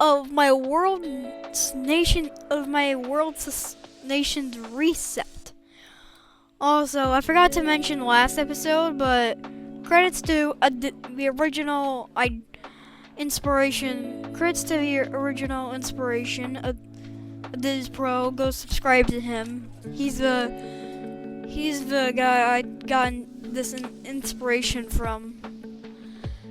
of my world's nation's reset. Also, I forgot to mention last episode, but credits to the original inspiration. Credits to the original inspiration of Diz Pro. Go subscribe to him. He's the guy I got this inspiration from.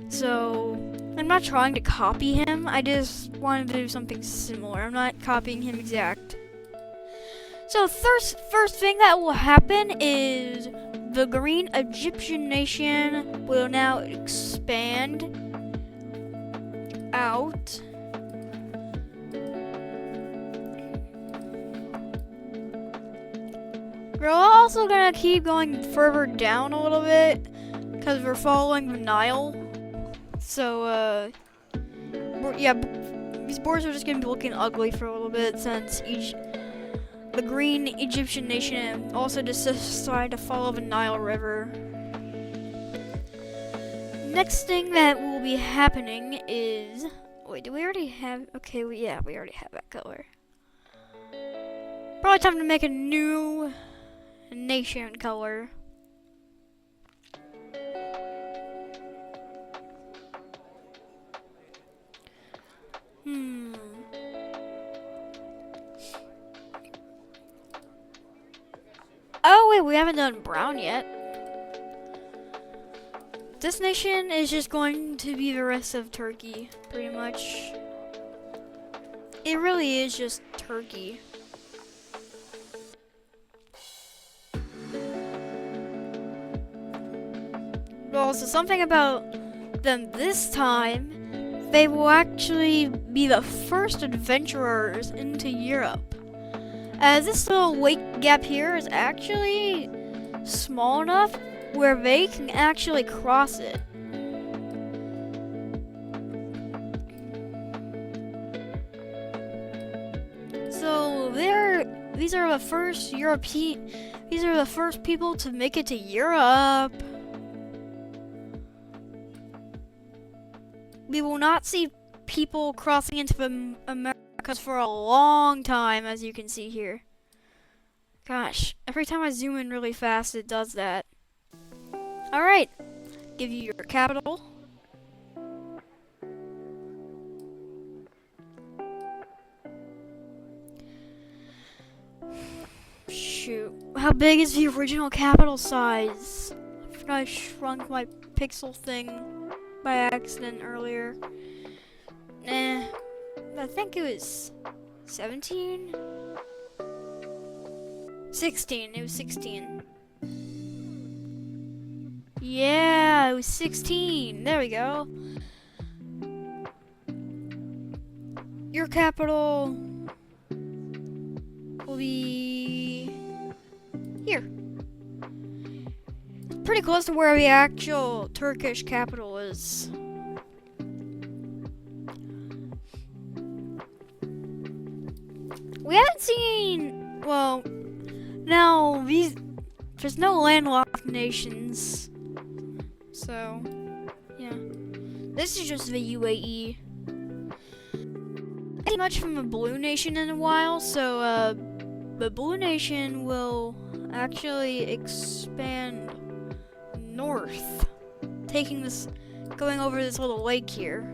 So I'm not trying to copy him. I just wanted to do something similar. I'm not copying him exact. So first thing that will happen is the Green Egyptian Nation will now expand out. We're also gonna keep going further down a little bit because we're following the Nile. So these boards are just gonna be looking ugly for a little bit since the Green Egyptian Nation also decided to follow the Nile River. Next thing that will be happening is, wait, do we already have? Okay, we already have that color. Probably time to make a new nation color. Oh wait, we haven't done brown yet. This nation is just going to be the rest of Turkey, pretty much. It really is just Turkey. But also something about them this time, they will actually be the first adventurers into Europe. As this little weight gap here is actually small enough where they can actually cross it. So these are the first people to make it to Europe. We will not see people crossing into the Americas for a long time, as you can see here. Gosh, every time I zoom in really fast, it does that. Alright, give you your capital. Shoot, how big is the original capital size? I forgot I shrunk my pixel thing by accident earlier. I think it was 17? 16, it was 16. Yeah, it was 16. There we go. Your capital will be here. Pretty close to where the actual Turkish capital is. We haven't seen, well, now there's no landlocked nations. So, yeah. This is just the UAE. Not much from the Blue Nation in a while, so the Blue Nation will actually expand north, going over this little lake here.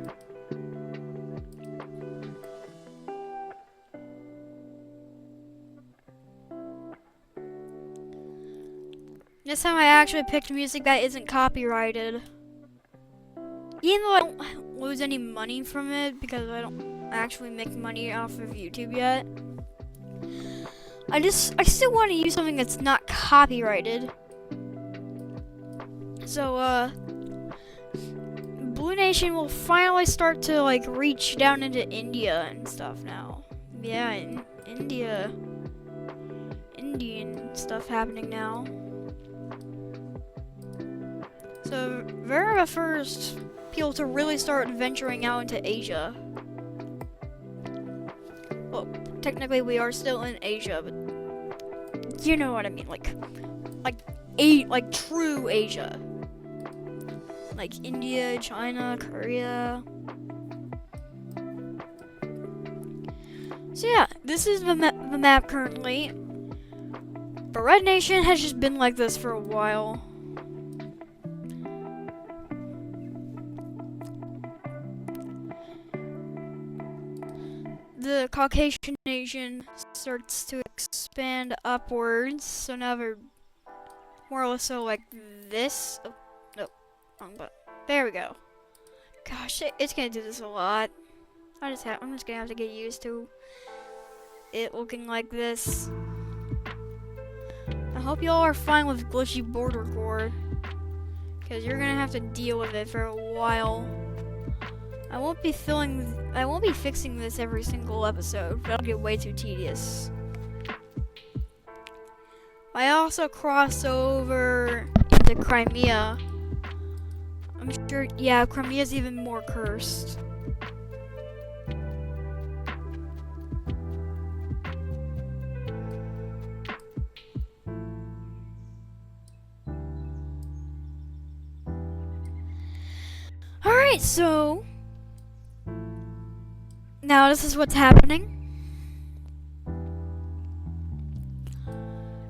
This time I actually picked music that isn't copyrighted. Even though I don't lose any money from it because I don't actually make money off of YouTube yet. I still want to use something that's not copyrighted. So Blue Nation will finally start to like reach down into India and stuff now. Yeah, Indian stuff happening now. So they're the first people to really start venturing out into Asia. Well, technically we are still in Asia, but you know what I mean, like true Asia. Like India, China, Korea. So yeah, this is the map currently. But Red Nation has just been like this for a while. The Caucasian nation starts to expand upwards, so now they're more or less so like this. Oh, no, wrong button. There we go. Gosh, it's gonna do this a lot. I'm just gonna have to get used to it looking like this. I hope y'all are fine with glitchy border core, because you're gonna have to deal with it for a while. I won't be fixing this every single episode. That'll get way too tedious. I also cross over into Crimea. I'm sure, yeah, Crimea's even more cursed. Alright, so now this is what's happening.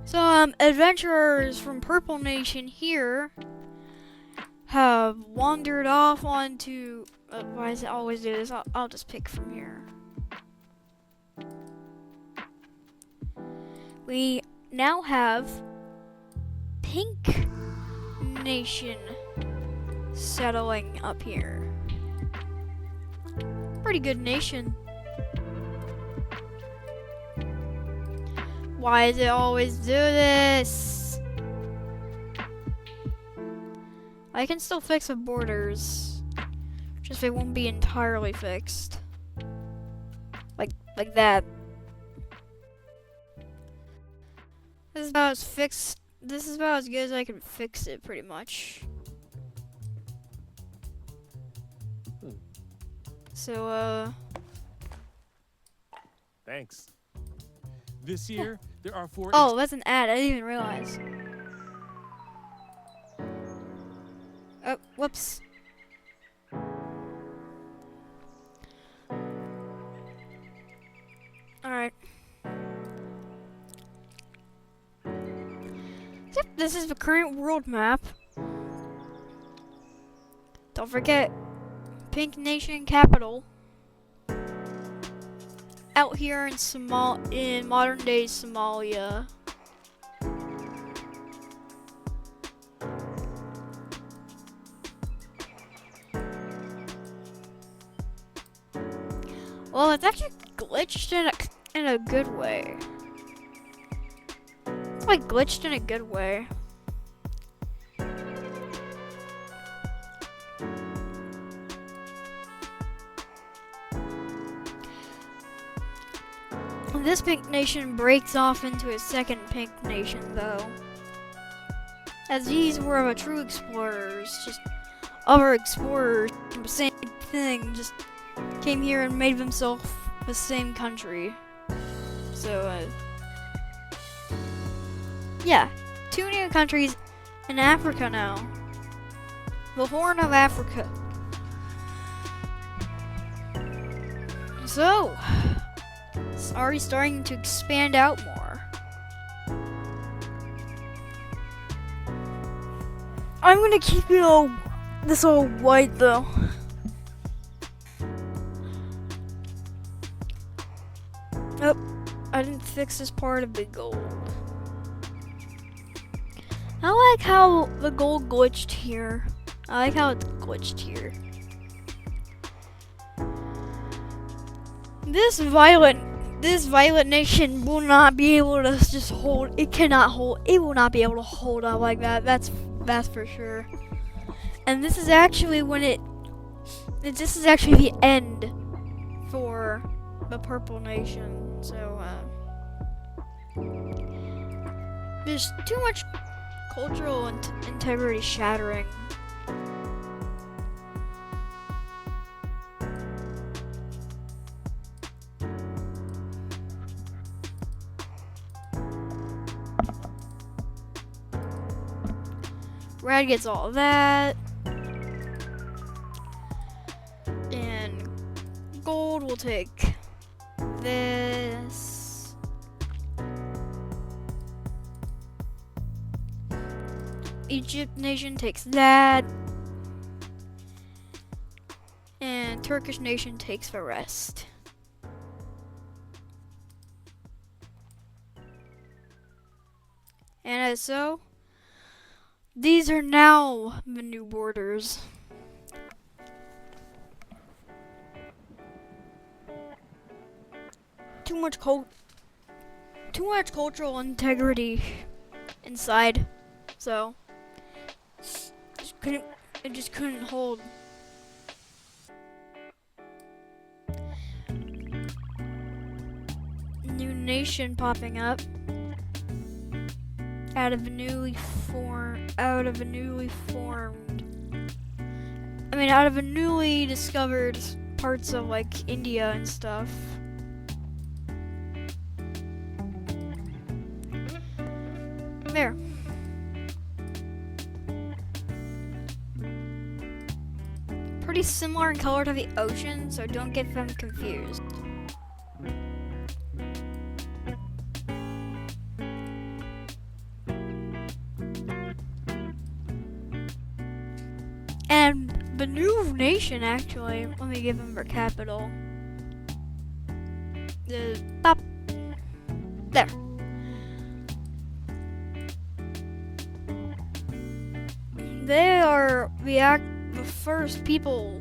So, adventurers from Purple Nation here have wandered off onto. Why does it always do this? I'll just pick from here. We now have Pink Nation settling up here. Pretty good nation. Why does it always do this? I can still fix the borders, just they won't be entirely fixed. Like that. This is about as fixed. This is about as good as I can fix it, pretty much. So, Thanks. This year, there are 4. Oh, that's an ad. I didn't even realize. Oh, whoops. Alright. Yep, this is the current world map. Don't forget, Pink Nation capital. Out here in modern day Somalia. Well, it's actually glitched in a good way. It's like glitched in a good way. This Pink Nation breaks off into a second Pink Nation, though. As these were the true explorers, just other explorers, the same thing, just came here and made themselves the same country. So, yeah, 2 new countries in Africa now. The Horn of Africa. So, it's already starting to expand out more. I'm gonna keep it this all white though. Oh, I didn't fix this part of the gold. I like how the gold glitched here. I like how it's glitched here. This violet nation will not be able to just hold. It cannot hold. It will not be able to hold up like that. That's for sure. And this is actually this is actually the end for the Purple Nation. So there's too much cultural integrity shattering. Red gets all of that. And gold will take this. Egypt nation takes that. And Turkish nation takes the rest. And as so, these are now the new borders. Too much cultural integrity inside, so it just couldn't hold. New nation popping up out of a newly discovered parts of like India and stuff. There. Pretty similar in color to the ocean, so don't get them confused. And the new nation, actually, let me give them their capital. The top. There. They are the first people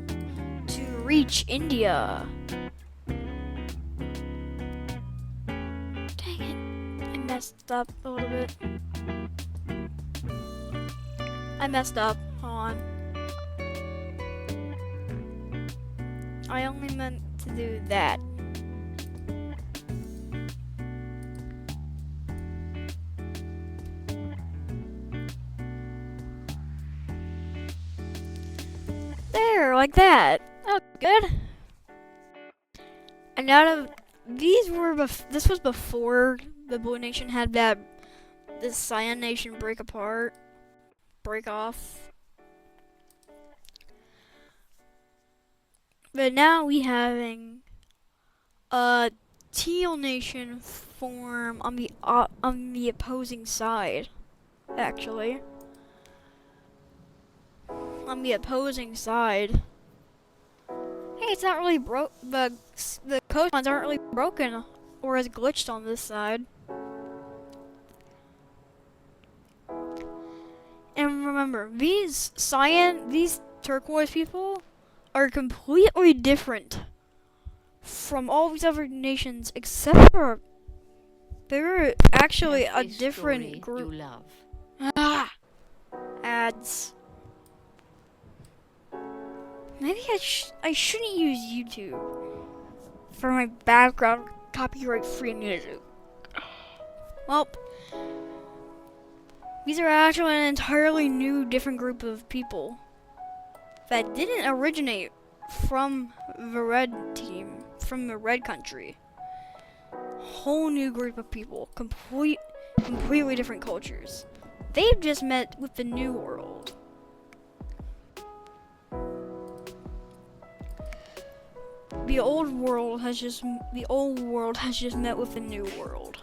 to reach India. Dang it. I messed up a little bit. Hold on. I only meant to do that. There, like that. Oh, good. And out of these were this was before the Blue Nation had this Cyan Nation break off. But now we having a Teal Nation form on the opposing side, actually. On the opposing side. Hey, it's not really the coastlines aren't really broken or as glitched on this side. And remember, these turquoise people are completely different from all these other nations, except for they're actually a different group. You love. Ah, ads. Maybe I shouldn't use YouTube for my background copyright-free music. Well, these are actually an entirely new, different group of people that didn't originate from the red team, from the red country. Whole new group of people, completely different cultures. They've just met with the new world. The old world has just met with the new world.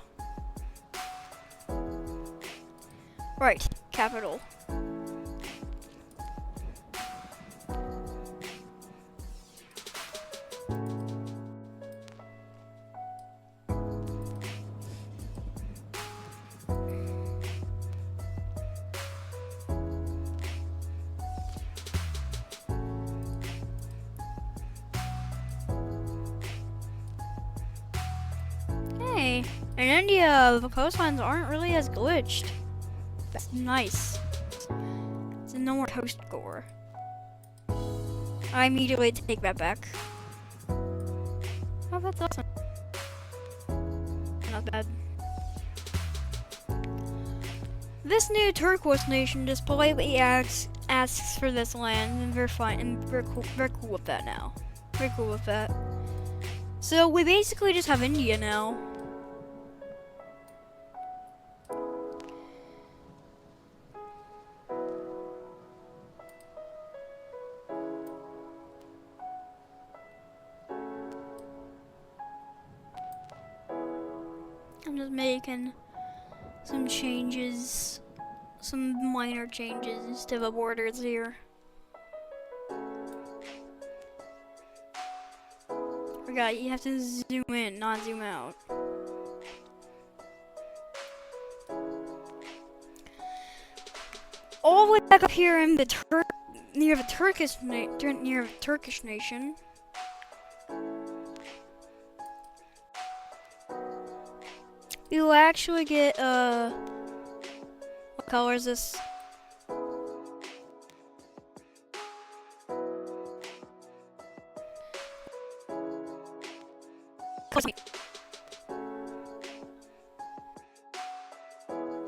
Right, capital. Hey, in India, the coastlines aren't really as glitched. That's nice. So no more toast gore. I immediately take that back. Oh, that's awesome. Not bad. This new turquoise nation just politely asks for this land, and they're fine, and they're cool with that now. Very cool with that. So we basically just have India now. I'm just making some changes, some minor changes to the borders here. Forgot, you have to zoom in, not zoom out. All the way back up here in the near the Turkish nation. You will actually get what color is this?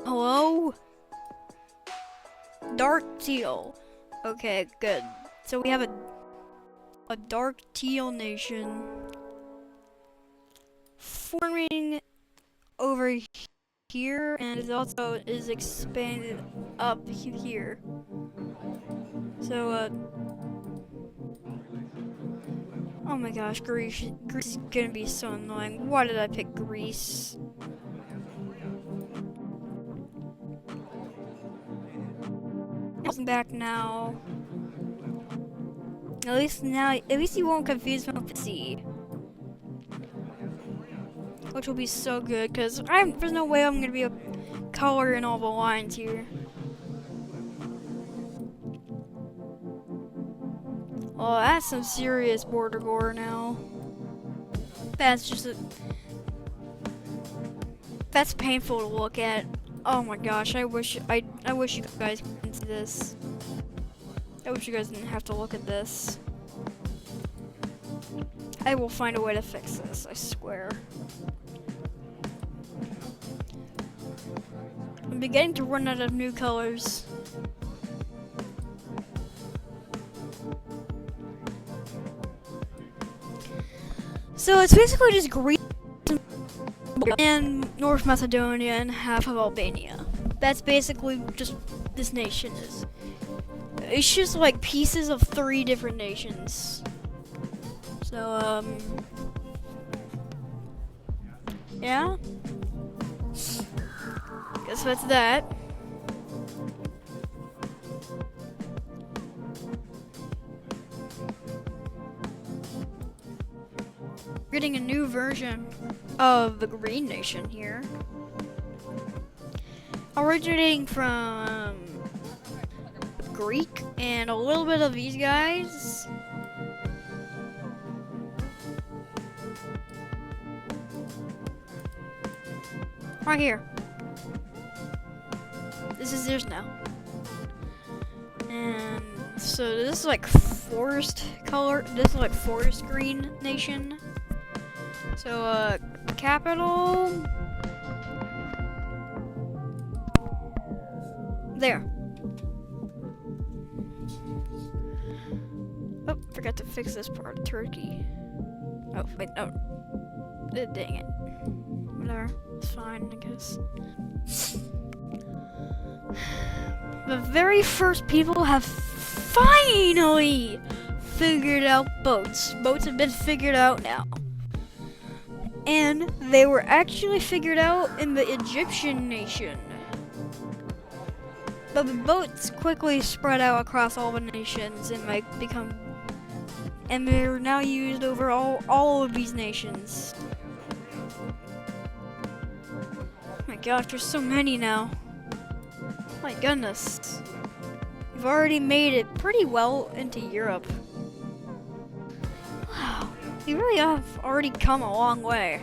Hello? Dark teal. Okay, good. So we have a dark teal nation forming over here, and it also is expanded up here. So oh my gosh, Greece is gonna be so annoying. Why did I pick Greece? Back now. At least you won't confuse me with the sea, which will be so good because there's no way I'm gonna be a color in all the lines here. Oh, that's some serious border gore now. That's painful to look at. Oh my gosh, I wish you guys could into this. I wish you guys didn't have to look at this. I will find a way to fix this, I swear. I'm beginning to run out of new colors. So it's basically just Greece and North Macedonia and half of Albania. That's basically just this nation is. It's just like pieces of 3 different nations. So yeah. Guess that's that. Getting a new version of the Green Nation here. Originating from Greek and a little bit of these guys. Right here. This is theirs now. And so this is like forest color. This is like forest green nation. So capital there. Oh, forgot to fix this part of Turkey. Oh, wait, no. Dang it. Whatever. It's fine, I guess. The very first people have finally figured out boats. Boats have been figured out now. And they were actually figured out in the Egyptian nation. But the boats quickly spread out across all the nations and and they're now used over all of these nations. Oh my gosh, there's so many now. My goodness. We've already made it pretty well into Europe. Wow, we really have already come a long way.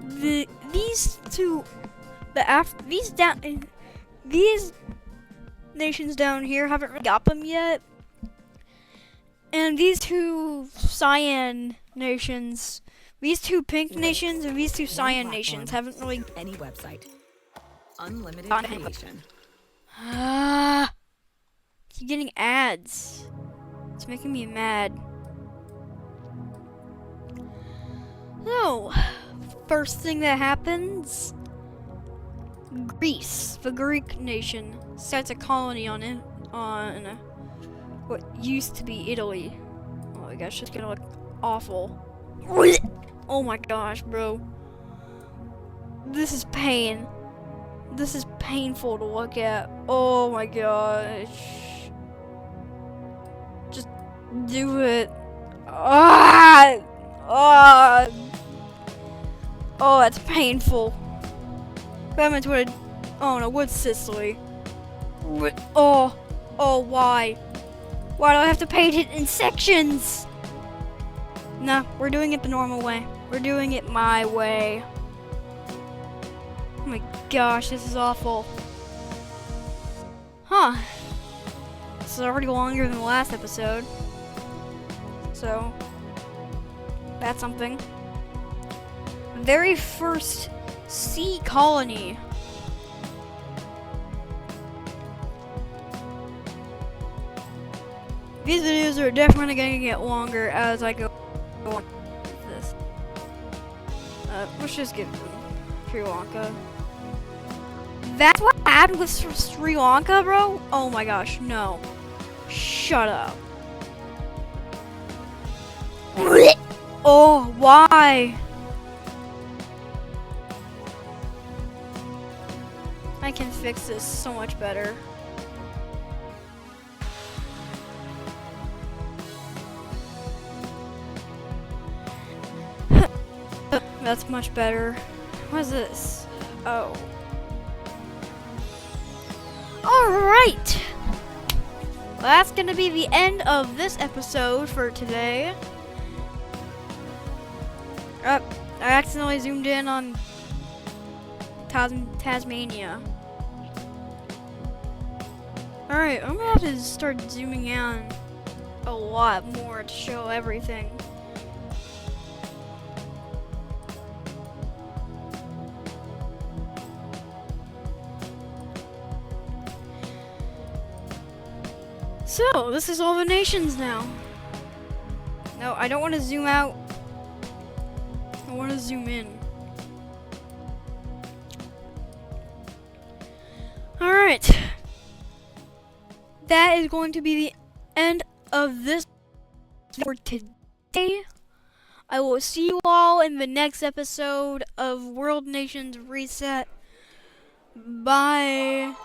These nations down here haven't really got them yet. And these 2 cyan nations, these 2 pink nations and these 2 cyan nations haven't really any website. Unlimited creation. Keep getting ads. It's making me mad. So, first thing that happens, Greece, the Greek nation, sets a colony on what used to be Italy. Oh my gosh, it's gonna look awful. Oh my gosh, bro. This is pain. This is painful to look at. Oh my gosh. Just do it. Ah! Ah! Oh, that's painful. Batman's what? Oh no, what's Sicily? Oh, why? Why do I have to paint it in sections? Nah, we're doing it the normal way. We're doing it my way. Oh my gosh, this is awful. Huh. This is already longer than the last episode. So, that's something. Very first sea colony. These videos are definitely going to get longer as I go on with this. Let's just get Sri Lanka. That's what happened with Sri Lanka, bro? Oh my gosh, no. Shut up. Oh, why? I can fix this so much better. That's much better. What is this? Oh. Alright! Well, that's gonna be the end of this episode for today. I accidentally zoomed in on Tasmania. Alright, I'm gonna have to start zooming in a lot more to show everything. So, this is all the nations now. No, I don't want to zoom out. I want to zoom in. Alright. That is going to be the end of this for today. I will see you all in the next episode of World Nations Reset. Bye.